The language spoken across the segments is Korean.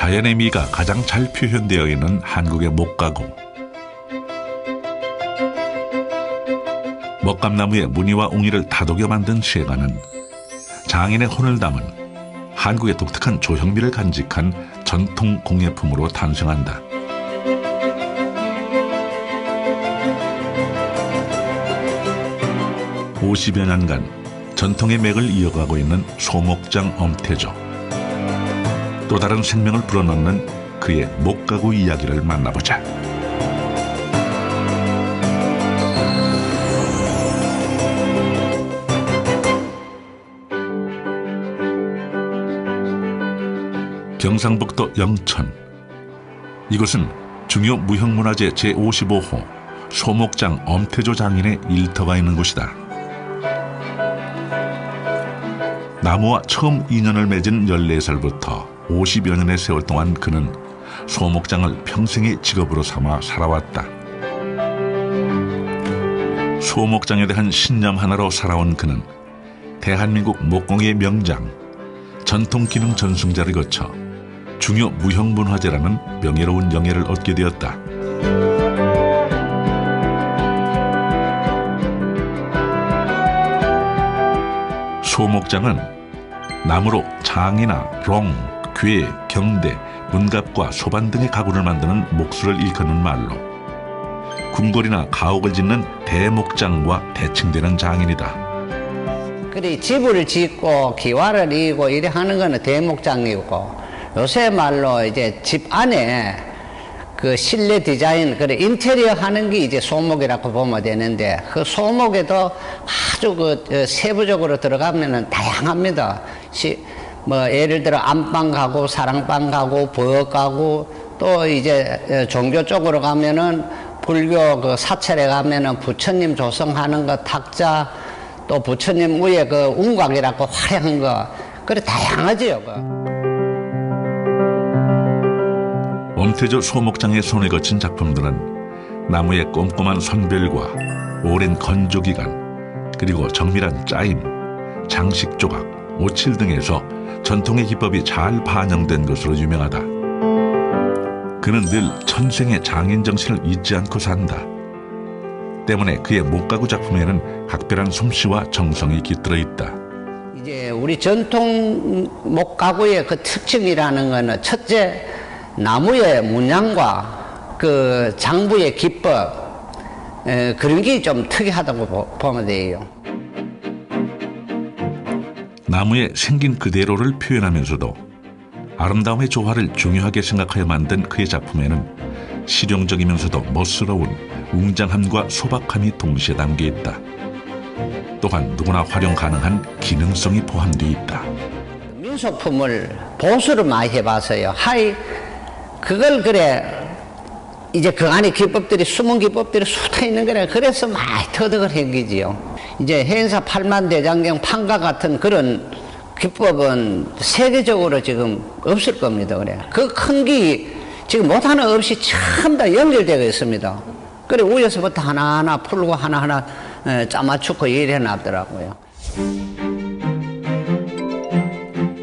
자연의 미가 가장 잘 표현되어 있는 한국의 목가구. 먹감나무의 무늬와 웅이를 다독여 만든 쇠가는 장인의 혼을 담은 한국의 독특한 조형미를 간직한 전통 공예품으로 탄생한다. (50여) 년간 전통의 맥을 이어가고 있는 소목장 엄태조. 또 다른 생명을 불어넣는 그의 목가구 이야기를 만나보자. 경상북도 영천. 이곳은 중요 무형문화재 제55호 소목장 엄태조 장인의 일터가 있는 곳이다. 나무와 처음 인연을 맺은 14살부터 50여 년의 세월 동안 그는 소목장을 평생의 직업으로 삼아 살아왔다. 소목장에 대한 신념 하나로 살아온 그는 대한민국 목공의 명장, 전통기능 전승자를 거쳐 중요 무형문화재라는 명예로운 영예를 얻게 되었다. 소목장은 나무로 장이나 롱, 궤, 경대, 문갑과 소반 등의 가구를 만드는 목수를 일컫는 말로 궁궐이나 가옥을 짓는 대목장과 대칭되는 장인이다. 그리 집을 짓고 기와를 이고 이래 하는 거는 대목장이고, 요새 말로 이제 집 안에 그 실내 디자인, 그래 인테리어 하는 게 이제 소목이라고 보면 되는데, 그 소목에도 아주 그 세부적으로 들어가면은 다양합니다. 뭐 예를 들어 안방 가구, 사랑방 가구, 부엌 가구, 또 이제 종교 쪽으로 가면은 불교 그 사찰에 가면은 부처님 조성하는 거 탁자, 또 부처님 위에 그 운곽이라고 화려한 거, 그래 다양하지요. 엄태조 소목장의 손에 거친 작품들은 나무의 꼼꼼한 선별과 오랜 건조 기간, 그리고 정밀한 짜임, 장식 조각, 오칠 등에서 전통의 기법이 잘 반영된 것으로 유명하다. 그는 늘 천생의 장인 정신을 잊지 않고 산다. 때문에 그의 목가구 작품에는 각별한 솜씨와 정성이 깃들어 있다. 이제 우리 전통 목가구의 그 특징이라는 거는 첫째, 나무의 문양과 그 장부의 기법, 그런 게 좀 특이하다고 보면 돼요. 나무의 생긴 그대로를 표현하면서도 아름다움의 조화를 중요하게 생각하여 만든 그의 작품에는 실용적이면서도 멋스러운 웅장함과 소박함이 동시에 담겨 있다. 또한 누구나 활용 가능한 기능성이 포함되어 있다. 민소품을 보수를 많이 해봐서요. 그걸 그래 이제 그 안에 기법들이, 숨은 기법들이 쏟아 있는 거래. 그래서 많이 터득을 한 거지요. 이제 해인사 8만 대장경 판과 같은 그런 기법은 세계적으로 지금 없을 겁니다. 그래. 그 큰 게 지금 못 하나 없이 전부 다 연결되어 있습니다. 그래 위에서부터 하나하나 풀고 하나하나 짜맞추고 이래 놨더라고요.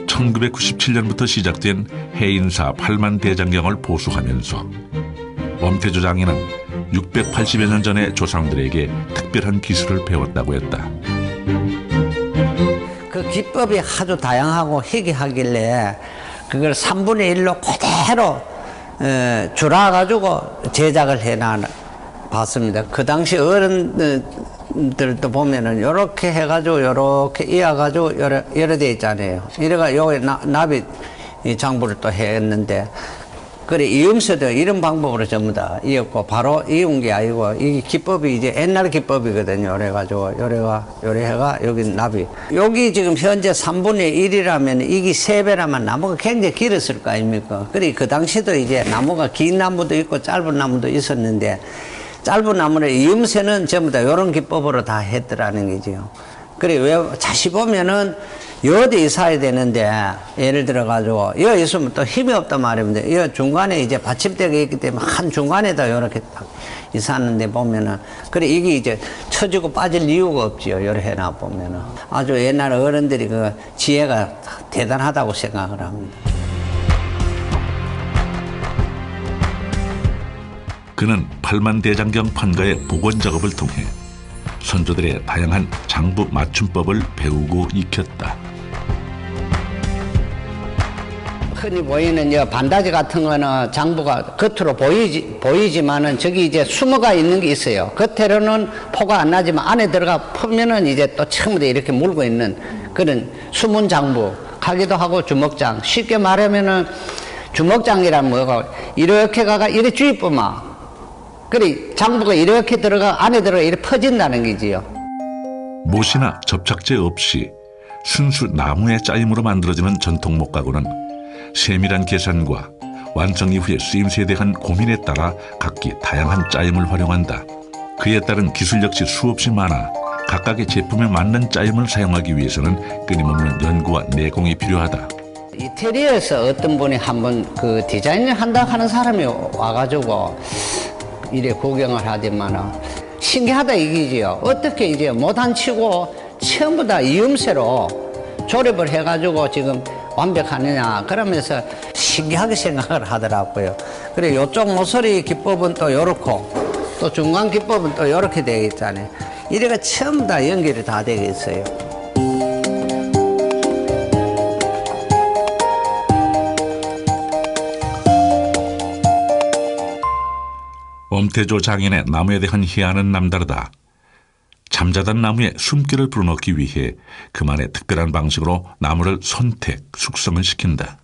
1997년부터 시작된 해인사 8만 대장경을 보수하면서 엄태조 장인은 680여 년 전의 조상들에게 특별한 기술을 배웠다고 했다. 그 기법이 아주 다양하고 희귀하길래 그걸 3분의 1로 그대로 줄여가지고 제작을 해봤습니다. 그 당시 어른들도 보면은 요렇게 해가지고 요렇게 이어가지고 여러 대 있잖아요. 이래가 요게 나비 장부를 또 했는데, 그래 이음새도 이런 방법으로 전부 다 이었고, 바로 이은 게 아니고 이 기법이 이제 옛날 기법이거든요. 그래가지고 요래 해가 여기 나비, 여기 지금 현재 3분의 1이라면 이게 3배라면 나무가 굉장히 길었을 거 아닙니까? 그래 그 당시도 이제 나무가 긴 나무도 있고 짧은 나무도 있었는데, 짧은 나무는 이음새는 전부 다 이런 기법으로 다 했더라는 거죠. 그래 왜 다시 보면은 여기 있어야 되는데, 예를 들어가지고 여기 있으면 또 힘이 없단 말입니다. 이 중간에 이제 받침대가 있기 때문에 한 중간에다 이렇게 딱 있었는데 보면은, 그래 이게 이제 처지고 빠질 이유가 없지요. 이렇게 해놔 보면은 아주 옛날 어른들이 그 지혜가 대단하다고 생각을 합니다. 그는 팔만대장경 판가의 복원 작업을 통해 선조들의 다양한 장부 맞춤법을 배우고 익혔다. 흔히 보이는 반다지 같은 거는 장부가 겉으로 보이지만은 저기 이제 숨어가 있는 게 있어요. 겉으로는 포가 안 나지만 안에 들어가 풀면은 이제 또 처음부터 이렇게 물고 있는 그런 숨은 장부 하기도 하고 주먹장. 쉽게 말하면은 주먹장이란 뭐가 이렇게 가가 이래 주입부마. 그래 장부가 이렇게 들어가 안에 들어가 이렇게 퍼진다는 게지요. 못이나 접착제 없이 순수 나무의 짜임으로 만들어지는 전통 목가구는 세밀한 계산과 완성 이후의 쓰임새에 대한 고민에 따라 각기 다양한 짜임을 활용한다. 그에 따른 기술 역시 수없이 많아 각각의 제품에 맞는 짜임을 사용하기 위해서는 끊임없는 연구와 내공이 필요하다. 이태리에서 어떤 분이 한번 그 디자인을 한다 하는 사람이 와가지고 이래 구경을 하더만은 신기하다 이기지요. 어떻게 이제 못한치고 전부 다 이음새로 조립을 해가지고 지금 완벽하느냐 그러면서 신기하게 생각을 하더라고요. 그래 요쪽 모서리 기법은 또 요렇고 또 중간 기법은 또 요렇게 되어 있잖아요. 이래가 전부 다 연결이 다 되어 있어요. 엄태조 장인의 나무에 대한 희화는 남다르다. 잠자던 나무에 숨결을 불어넣기 위해 그만의 특별한 방식으로 나무를 선택, 숙성을 시킨다.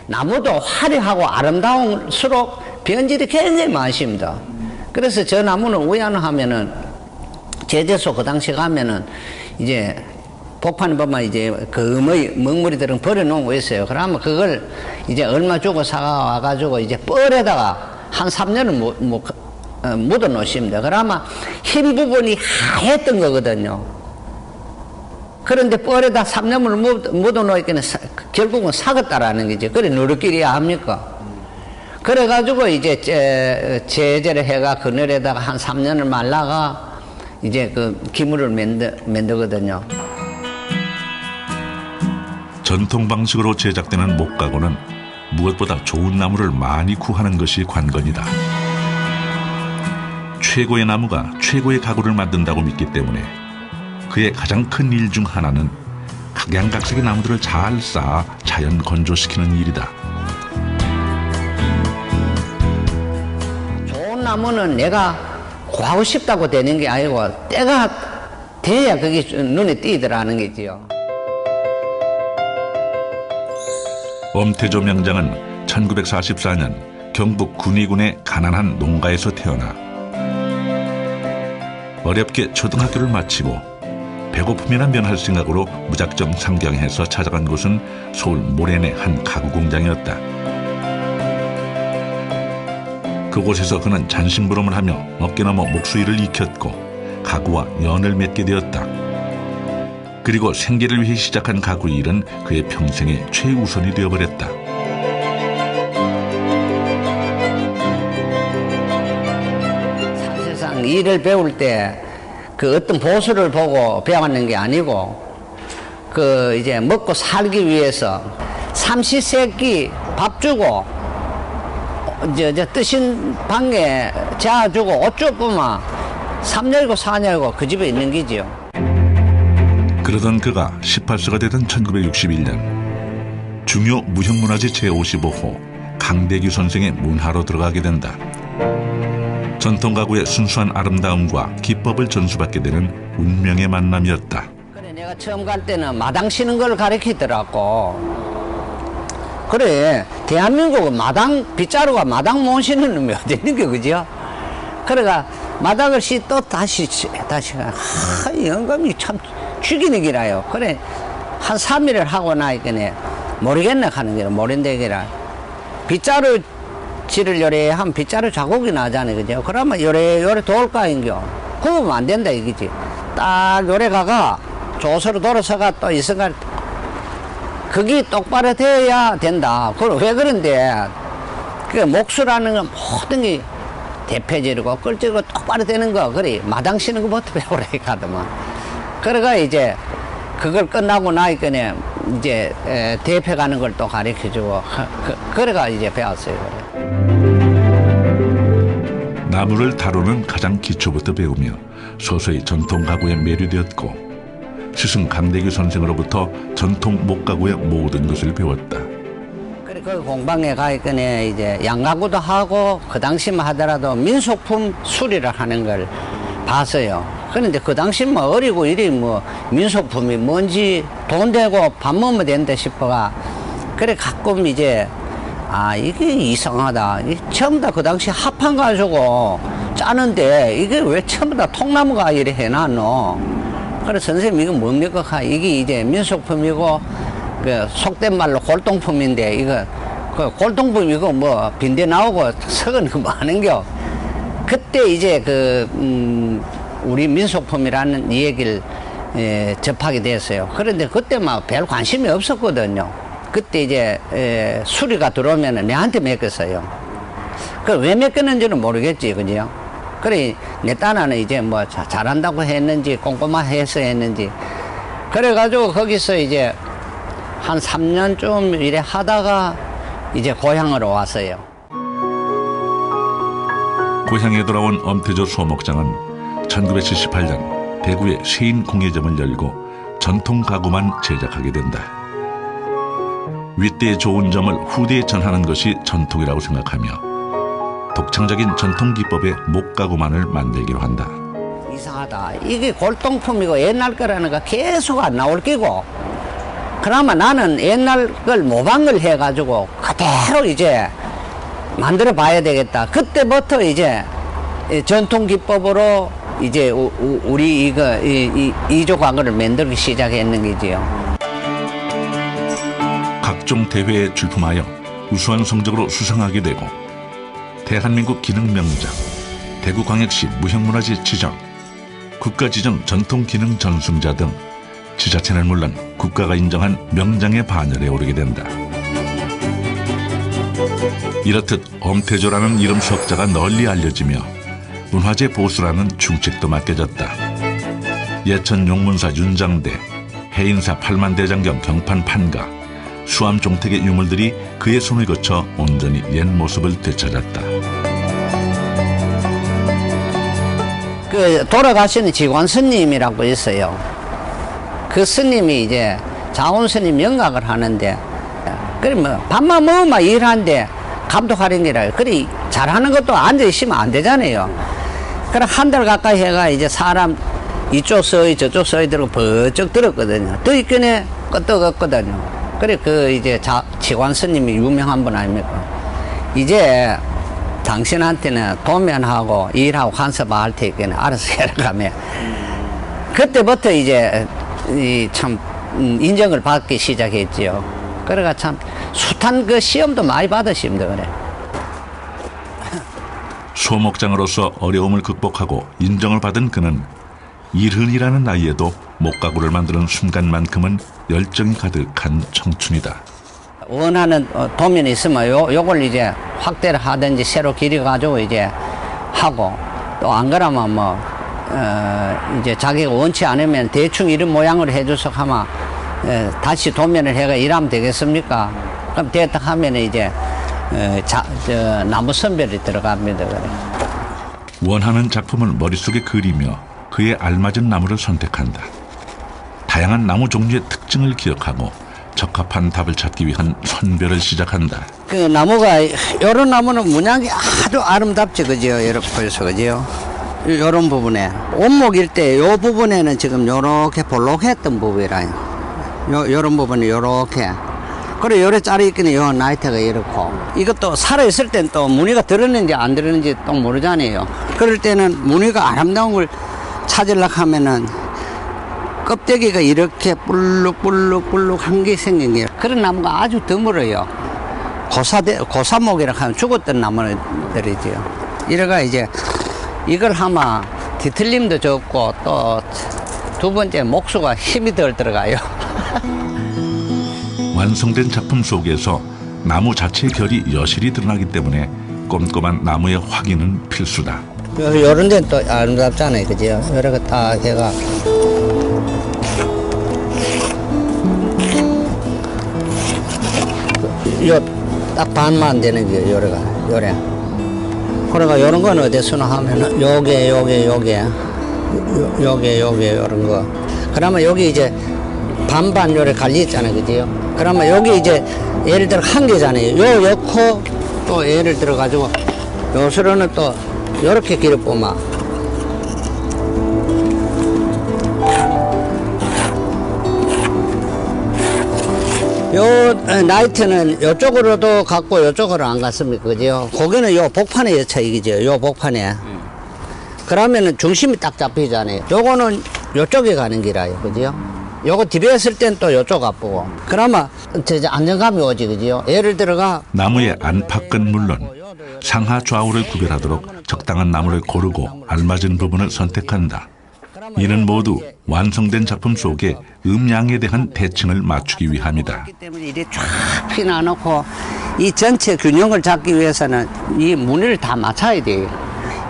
나무도 화려하고 아름다울수록 변질이 굉장히 많습니다. 그래서 저 나무는 우연하면은 제재소 그 당시 가면은 이제 복판에 보면 이제 금의 먹물이들은 버려놓은 거 있어요. 그러면 그걸 이제 얼마 주고 사와가지고 이제 뻘에다가 한 3년을 묻어 놓으십니다. 그러면 흰 부분이 하였던 거거든요. 그런데 뻘에다 3년을 묻어 놓으니까 결국은 삭았다라는 거죠. 그래 누르끼리야 합니까? 그래가지고 이제 제재를 해가 그늘에다가 한 3년을 말라가 이제 그 기물을 만들거든요. 전통 방식으로 제작되는 목가구는 무엇보다 좋은 나무를 많이 구하는 것이 관건이다. 최고의 나무가 최고의 가구를 만든다고 믿기 때문에 그의 가장 큰 일 중 하나는 각양각색의 나무들을 잘 쌓아 자연 건조시키는 일이다. 좋은 나무는 내가 구하고 싶다고 되는 게 아니고 때가 돼야 그게 눈에 띄더라는 게지요. 엄태조 명장은 1944년 경북 군위군의 가난한 농가에서 태어나 어렵게 초등학교를 마치고 배고픔이나 면할 생각으로 무작정 상경해서 찾아간 곳은 서울 모래내 한 가구 공장이었다. 그곳에서 그는 잔심부름을 하며 어깨너머 목수일을 익혔고 가구와 연을 맺게 되었다. 그리고 생계를 위해 시작한 가구 일은 그의 평생의 최우선이 되어버렸다. 사실상 일을 배울 때 그 어떤 보수를 보고 배웠는 게 아니고 그 이제 먹고 살기 위해서 삼시세끼 밥 주고 뜨신 방에 재워주고 옷 주고만 3년이고 4년이고 그 집에 있는 기지요. 그러던 그가 18세가 되던 1961년 중요 무형문화재 제55호 강대규 선생의 문화로 들어가게 된다. 전통 가구의 순수한 아름다움과 기법을 전수받게 되는 운명의 만남이었다. 그래 내가 처음 갈 때는 마당 치는 걸 가르치더라고. 그래 대한민국은 마당 빗자루가 마당 못 치는 놈이 어디 있는 게 그죠? 그래가 마당을 또 다시 영감이 참 죽이는 기라요. 그래 한 3일을 하고 나니까 모르겠네 하는 게라 모른다 게라 빗자루 질을 요래 하면 빗자루 자국이 나잖아요. 그죠? 그러면 요래 돌까 인겨 굽으면 안 된다 이거지. 딱 요래 가가 조서로 돌아서가 또 이승갈 그게 똑바로 돼야 된다. 그럼 왜 그런데 그 목수라는 건 모든 게 대패지르고 끌지르고 똑바로 되는 거 그래 마당 치는 것부터 배우라 하더만. 그래가 이제 그걸 끝나고 나니까 이제 대패 가는 걸 또 가르쳐주고 그래가 이제 배웠어요. 그래. 나무를 다루는 가장 기초부터 배우며 서서히 전통 가구에 매료되었고 스승 강대규 선생으로부터 전통 목가구의 모든 것을 배웠다. 그래 그 공방에 가 있거니 이제 양가구도 하고 그 당시만 하더라도 민속품 수리를 하는 걸 봤어요. 그런데 그 당시 뭐 어리고 이리 뭐 민속품이 뭔지 돈 되고 밥 먹으면 된다 싶어가 그래 가끔 이제 아 이게 이상하다. 전부 다 그 당시 합판 가지고 짜는데 이게 왜 전부 다 통나무가 이래 해놨노? 그래 선생님 이거 뭡니까? 이게 이제 민속품이고 그 속된 말로 골동품인데 이거 그 골동품 이거 뭐 빈대 나오고 썩은 거 많은겨. 그때 이제 그 우리 민속품이라는 이 얘기를 접하게 됐어요. 그런데 그때 막 별 관심이 없었거든요. 그때 이제 수리가 들어오면 내한테 맡겼어요. 그 왜 맡겼는지는 모르겠지, 그죠? 그래 내 딸아는 이제 뭐 잘한다고 했는지 꼼꼼해서 했는지 그래가지고 거기서 이제 한 3년쯤 이래 하다가 이제 고향으로 왔어요. 고향에 돌아온 엄태조 소목장은 1978년 대구에 세인 공예점을 열고 전통 가구만 제작하게 된다. 윗대의 좋은 점을 후대에 전하는 것이 전통이라고 생각하며 독창적인 전통 기법의 목가구만을 만들기로 한다. 이상하다. 이게 골동품이고 옛날 거라는 거 계속 안 나올 끼고 그나마 나는 옛날 걸 모방을 해가지고 그대로 이제 만들어 봐야 되겠다. 그때부터 이제 전통 기법으로 이제 우리 이거 이조 가구를 만들기 시작했는 거지요. 각종 대회에 출품하여 우수한 성적으로 수상하게 되고 대한민국 기능명장, 대구광역시 무형문화재 지정, 국가지정 전통기능 전승자 등 지자체는 물론 국가가 인정한 명장의 반열에 오르게 된다. 이렇듯 엄태조라는 이름 석자가 널리 알려지며 문화재 보수라는 중책도 맡겨졌다. 예천 용문사 윤장대, 해인사 팔만대장경 경판 판가, 수암 종택의 유물들이 그의 손을 거쳐 온전히 옛 모습을 되찾았다. 그 돌아가신 직관 스님이라고 있어요. 그 스님이 이제 자원 스님 영각을 하는데 그래 뭐 밥만 먹으면 일하는데 감독하는 게라 그래 잘하는 것도 앉아 있으면 안 되잖아요. 그래 한 달 가까이 해가 이제 사람 이쪽 서이 저쪽 서이 들고 번쩍 들었거든요. 더 있거네 끄떡없거든요. 그래 그 이제 직관 스님이 유명한 분 아닙니까? 이제 당신한테는 도면하고 일하고 간섭할 테니까 알아서 해라가며 그때부터 이제 참 인정을 받기 시작했지요. 그래가 참 숱한 그 시험도 많이 받으십니다. 그래. 소목장으로서 어려움을 극복하고 인정을 받은 그는 일흔이라는 나이에도 목가구를 만드는 순간만큼은 열정이 가득한 청춘이다. 원하는 도면이 있으면 요걸 이제 확대를 하든지 새로 기려가지고 이제 하고 또 안 그러면 뭐 이제 자기가 원치 않으면 대충 이런 모양으로 해줘서 하면 다시 도면을 해가 일하면 되겠습니까? 그럼 됐다 하면 이제 나무 선별이 들어갑니다. 그래. 원하는 작품을 머릿속에 그리며 그에 알맞은 나무를 선택한다. 다양한 나무 종류의 특징을 기억하고 적합한 답을 찾기 위한 선별을 시작한다. 그 나무가 요런 나무는 문양이 아주 아름답지 그죠? 이렇게 보여서 그죠? 요런 부분에 원목일 때 요 부분에는 지금 요렇게 볼록했던 부분이라요. 요런 부분이 요렇게 그리고 요래 자리 있기는 요 나이트가 이렇고 이것도 살아있을 땐 또 무늬가 들었는지 안 들었는지 또 모르잖아요. 그럴 때는 무늬가 아름다운 걸 찾으려고 하면은 껍데기가 이렇게 볼록볼록 한 게 생긴 게 그런 나무가 아주 드물어요. 고사목이라고 하면 죽었던 나무들이지요. 이래가 이제 이걸 하면 뒤틀림도 적고 또 두 번째 목수가 힘이 덜 들어가요. 완성된 작품 속에서 나무 자체의 결이 여실히 드러나기 때문에 꼼꼼한 나무의 확인은 필수다. 요런 데는 또 아름답잖아요. 그죠? 여러 거 다 해가 요 딱 반만 되는 게 요래가 요래 그러니까 요런 건 어디서나 하면은 요게 요런 거. 그러면 여기 이제 반반 요래 갈리 있잖아요. 그지요? 그러면 여기 이제 예를 들어 한 개잖아요. 요 넣고 또 예를 들어 가지고 요수로는 또 요렇게 길을 뽑아. 요 나이트는 요쪽으로도 갔고 요쪽으로 안 갔습니까? 그죠? 고기는 요 복판에 여차 이기죠. 요 복판에. 그러면은 중심이 딱 잡히잖아요. 요거는 요쪽에 가는 길이에요. 그죠? 요거 디베했을 땐 또 요쪽 앞보고. 그러면 이제 안정감이 오지. 그죠? 예를 들어가 나무의 안팎은 물론 상하 좌우를 구별하도록 적당한 나무를 고르고 알맞은 부분을 선택한다. 이는 모두 완성된 작품 속에 음양에 대한 대칭을 맞추기 위함이다. 그렇기 때문에 이렇게 쫙 피나놓고 이 전체 균형을 잡기 위해서는 이 무늬를 다 맞춰야 돼요.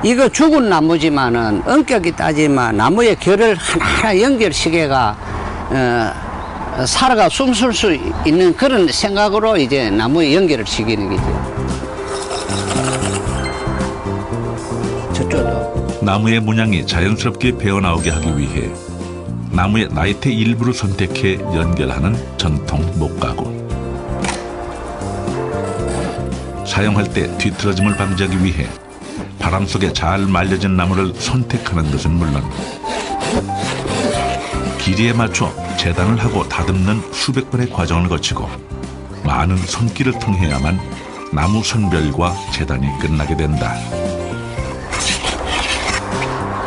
이거 죽은 나무지만은 엄격히 따지면 나무의 결을 하나하나 연결시계가 살아가 숨쉴 수 있는 그런 생각으로 이제 나무에 연결을 시키는 거죠. 저쪽도. 나무의 문양이 자연스럽게 배어나오게 하기 위해 나무의 나이테 일부를 선택해 연결하는 전통 목가구. 사용할 때 뒤틀어짐을 방지하기 위해 바람 속에 잘 말려진 나무를 선택하는 것은 물론 길이에 맞춰 재단을 하고 다듬는 수백 번의 과정을 거치고 많은 손길을 통해야만 나무 선별과 재단이 끝나게 된다.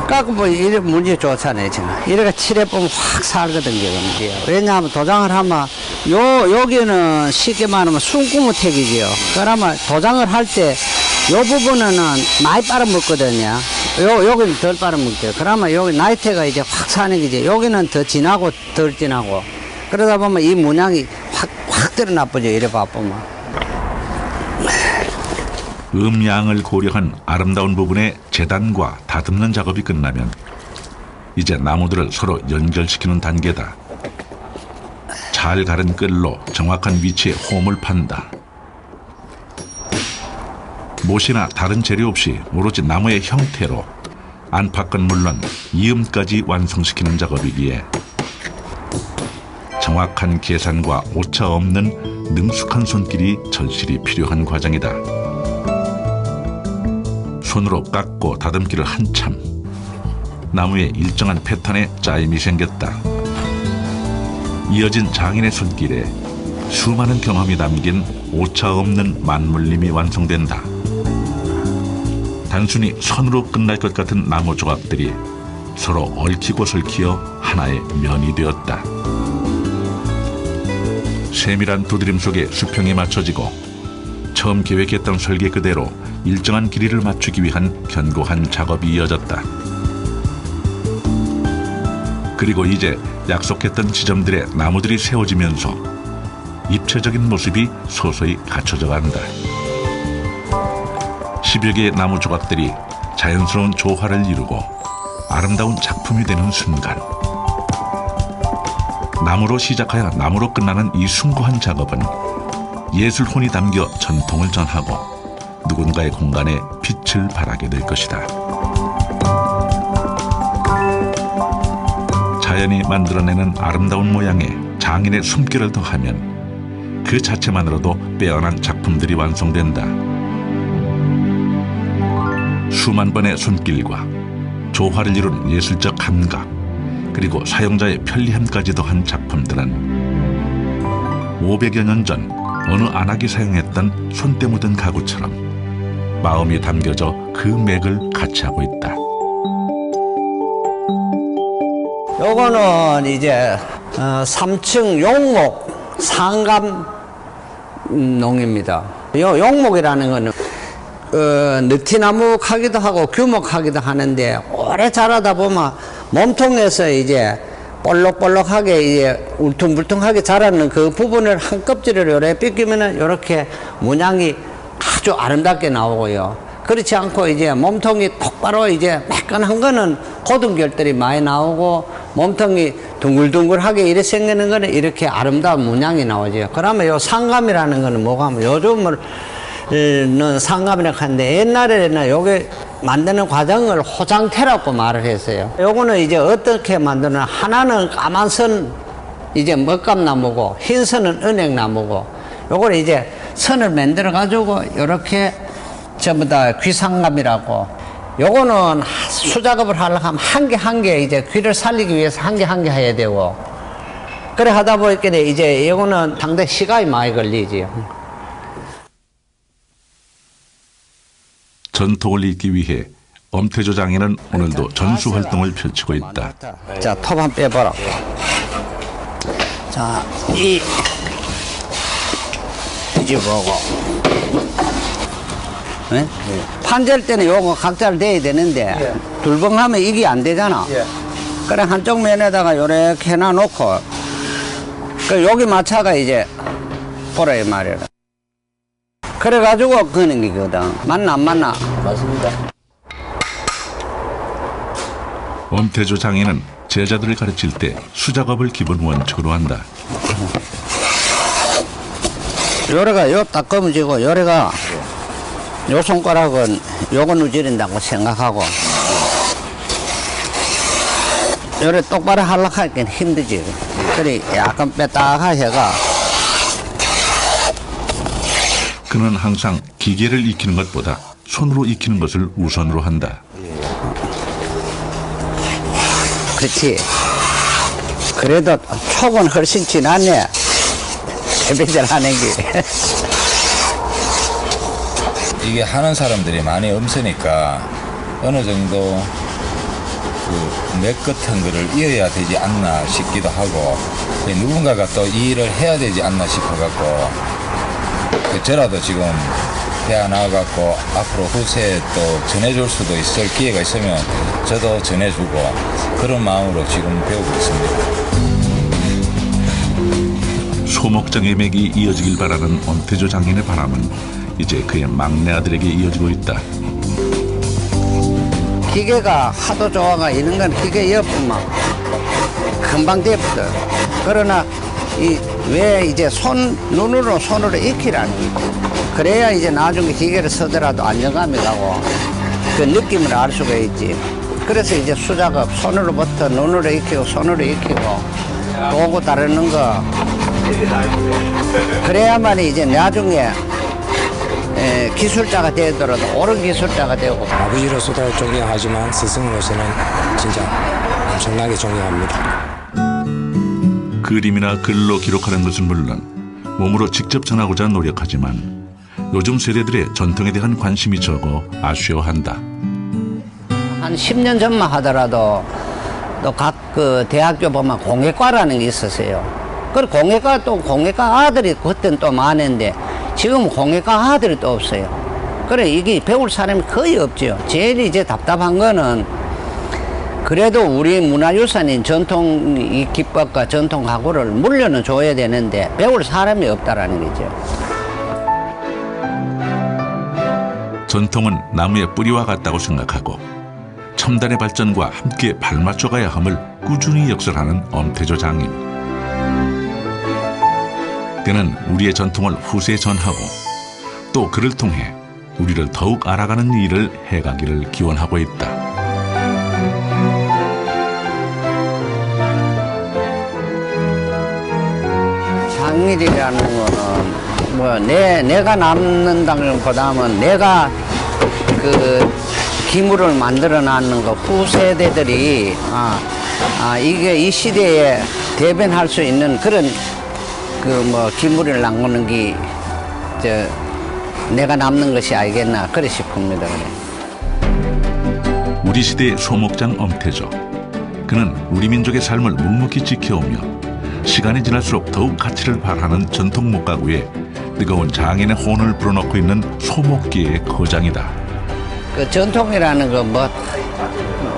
깎아보면 이래 문제 좋잖아요, 지금. 이래가 칠해보면 확 살거든요, 문제요. 왜냐하면 도장을 하면, 여기는 쉽게 말하면 숨구무택이지요. 그러면 도장을 할 때, 요 부분은 많이 빨아먹거든요. 여기는 덜 빨아먹죠. 그러면 여기 나이테가 이제 확 사는 거지. 여기는 더 진하고 덜 진하고. 그러다 보면 이 문양이 확 드러나쁘죠, 이래 봐보면. 음양을 고려한 아름다운 부분의 재단과 다듬는 작업이 끝나면 이제 나무들을 서로 연결시키는 단계다. 잘 가른 끌로 정확한 위치에 홈을 판다. 못이나 다른 재료 없이 오로지 나무의 형태로 안팎은 물론 이음까지 완성시키는 작업이기에 정확한 계산과 오차 없는 능숙한 손길이 절실히 필요한 과정이다. 손으로 깎고 다듬기를 한참. 나무에 일정한 패턴의 짜임이 생겼다. 이어진 장인의 손길에 수많은 경험이 담긴 오차 없는 만물림이 완성된다. 단순히 선으로 끝날 것 같은 나무 조각들이 서로 얽히고 설키어 하나의 면이 되었다. 세밀한 두드림 속에 수평이 맞춰지고 처음 계획했던 설계 그대로 일정한 길이를 맞추기 위한 견고한 작업이 이어졌다. 그리고 이제 약속했던 지점들의 나무들이 세워지면서 입체적인 모습이 서서히 갖춰져 간다. 10여 개의 나무 조각들이 자연스러운 조화를 이루고 아름다운 작품이 되는 순간, 나무로 시작하여 나무로 끝나는 이 숭고한 작업은 예술혼이 담겨 전통을 전하고 누군가의 공간에 빛을 발하게 될 것이다. 자연이 만들어내는 아름다운 모양에 장인의 숨결을 더하면 그 자체만으로도 빼어난 작품들이 완성된다. 수만 번의 손길과 조화를 이룬 예술적 감각, 그리고 사용자의 편리함까지 더한 작품들은 500여 년 전 어느 안악이 사용했던 손때 묻은 가구처럼 마음이 담겨져 그 맥을 같이 하고 있다. 요거는 이제 3층 용목 상감 농입니다. 요 용목이라는 거는 느티나무하기도 하고 규목하기도 하는데 오래 자라다 보면 몸통에서 이제 볼록볼록하게 이제 울퉁불퉁하게 자라는 그 부분을 한 껍질을 요래 삐끼면은 요렇게 문양이 아주 아름답게 나오고요. 그렇지 않고 이제 몸통이 똑바로 이제 매끈한 거는 고든 결들이 많이 나오고 몸통이 둥글둥글하게 이렇게 생기는 거는 이렇게 아름다운 문양이 나오죠. 그러면 요 상감이라는 거는 뭐가 하면 요즘을 상감이라고 하는데 옛날에는 요게 만드는 과정을 호장태라고 말을 했어요. 요거는 이제 어떻게 만드는 하나는 까만 선 이제 먹감나무고 흰 선은 은행나무고 요걸 이제 선을 만들어 가지고 요렇게 전부 다 귀상감이라고 요거는 수작업을 하려고 하면 한 개 한 개 이제 귀를 살리기 위해서 한 개 한 개 해야 되고 그래 하다 보니까 이제 요거는 상당히 시간이 많이 걸리지. 전통을 잇기 위해 엄태조 장인은 오늘도 전수 활동을 펼치고 있다. 자, 톱 한번 빼보라. 자, 뒤집어보고. 네? 판젤 때는 요거 각자를 대야 되는데, 둘벙하면 이게 안 되잖아. 그래, 한쪽 면에다가 요렇게 해놔놓고, 여기 마차가 이제, 보라, 이 말이야. 그래가지고 그는 게거든. 맞나, 안 맞나? 맞습니다. 엄태조 장인은 제자들을 가르칠 때 수작업을 기본 원칙으로 한다. 요래가 요 딱 검어지고 요래가 요 손가락은 요거 누지른다고 생각하고 요래 똑바로 하려고 하기엔 힘들지. 그래 약간 빼딱하 해가 그는 항상 기계를 익히는 것보다 손으로 익히는 것을 우선으로 한다. 그렇지. 그래도 촉은 훨씬 지났네. 배배절 하는 게. 이게 하는 사람들이 많이 없으니까 어느 정도 그 맥 같은 거를 이어야 되지 않나 싶기도 하고 누군가가 또 이 일을 해야 되지 않나 싶어갖고 저라도 지금 대학 나와갖고 앞으로 후세에 또 전해줄 수도 있을 기회가 있으면 저도 전해주고 그런 마음으로 지금 배우고 있습니다. 소목장의 맥이 이어지길 바라는 엄태조 장인의 바람은 이제 그의 막내 아들에게 이어지고 있다. 기계가 하도 좋아가 이런 건 기계 옆으면 금방 되거든. 그러나 왜 이제 눈으로 손으로 익히라는 거지. 그래야 이제 나중에 기계를 쓰더라도 안정감이 가고 그 느낌을 알 수가 있지. 그래서 이제 수작업 손으로부터 눈으로 익히고 손으로 익히고 도구 다루는 거 그래야만 이제 나중에 기술자가 되더라도 옳은 기술자가 되고. 아버지로서도 존경하지만 스승으로서는 진짜 엄청나게 존경합니다. 그림이나 글로 기록하는 것은 물론 몸으로 직접 전하고자 노력하지만 요즘 세대들의 전통에 대한 관심이 적어 아쉬워한다. 한 10년 전만 하더라도 또 각 그 대학교 보면 공예과라는 게 있었어요. 그 공예과 또 공예과 아들이 그때는 또 많은데 지금 공예과 아들이 또 없어요. 그래 이게 배울 사람이 거의 없죠. 제일 이제 답답한 거는 그래도 우리 문화유산인 전통 이 기법과 전통 가구를 물려는 줘야 되는데 배울 사람이 없다라는 거죠. 전통은 나무의 뿌리와 같다고 생각하고 첨단의 발전과 함께 발맞춰가야 함을 꾸준히 역설하는 엄태조 장인. 그는 우리의 전통을 후세에 전하고 또 그를 통해 우리를 더욱 알아가는 일을 해가기를 기원하고 있다. 장일이라는 거는 뭐 내가 남는다는 것보다는 내가 그 기물을 만들어 놨는 거 후세대들이 이게 이 시대에 대변할 수 있는 그런 그 뭐 기물을 남기는 게 내가 남는 것이 알겠나 그래 싶습니다. 그래. 우리 시대의 소목장 엄태조. 그는 우리 민족의 삶을 묵묵히 지켜오며 시간이 지날수록 더욱 가치를 발하는 전통 목가구에 뜨거운 장인의 혼을 불어넣고 있는 소목계의 거장이다. 그 전통이라는 거 뭐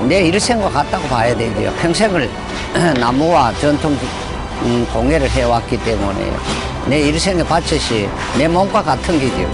내 일생과 같다고 봐야 되죠. 평생을 나무와 전통 공예를 해왔기 때문에 내 일생에 바쳤이 내 몸과 같은 게죠.